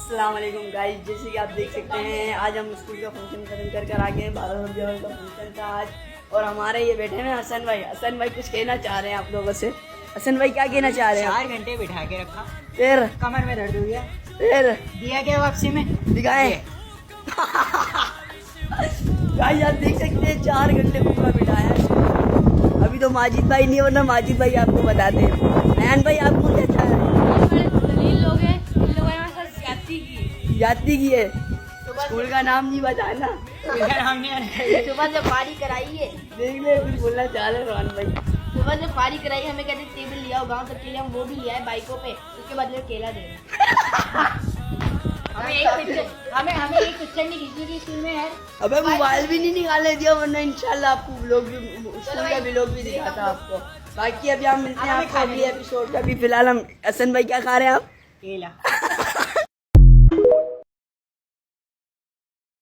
अस्सलाम वालेकुम गाइस, जैसे कि आप देख सकते हैं आज हम स्कूल का फंक्शन खत्म कर आ गए। 12 रबी अव्वल का फंक्शन था आज और हमारे ये बैठे हैं हसन भाई। हसन भाई कुछ कहना चाह रहे हैं आप लोगों से। हसन भाई क्या कहना चाह रहे हैं? 4 घंटे बिठा के रखा, फिर कमर में दर्द हो गया, फिर दिया क्या वापसी में दिखाएं। गाइस आप देख सकते हैं 4 घंटे पूरा बिठाया है। अभी तो माजिद भाई नहीं, वरना माजिद भाई आपको बताते हैं। नयन भाई आपको क्या चाह रहे हैं? जाती की है, स्कूल का नाम नहीं बताना। सुबह से पारी कराई है, देख ले कुछ बोलना चाह रहे रोहन भाई। सुबह से पारी कराई, हमें कहते टेबल लिया गांव तक के लिए, हम वो भी लिया है बाइकों पे, उसके बदले केला दे। हमें एक पिक्चर नहीं खींचनी थी स्कूल में यार। अबे मोबाइल भी नहीं निकालने दिया, वरना इंशाल्लाह आपको व्लॉग भी, स्कूल का व्लॉग भी दिखाता आपको। बाकी अभी हम मिलते हैं आपको अगले एपिसोड का। अभी फिलहाल हम हसन भाई क्या खा रहे हैं आप? केला।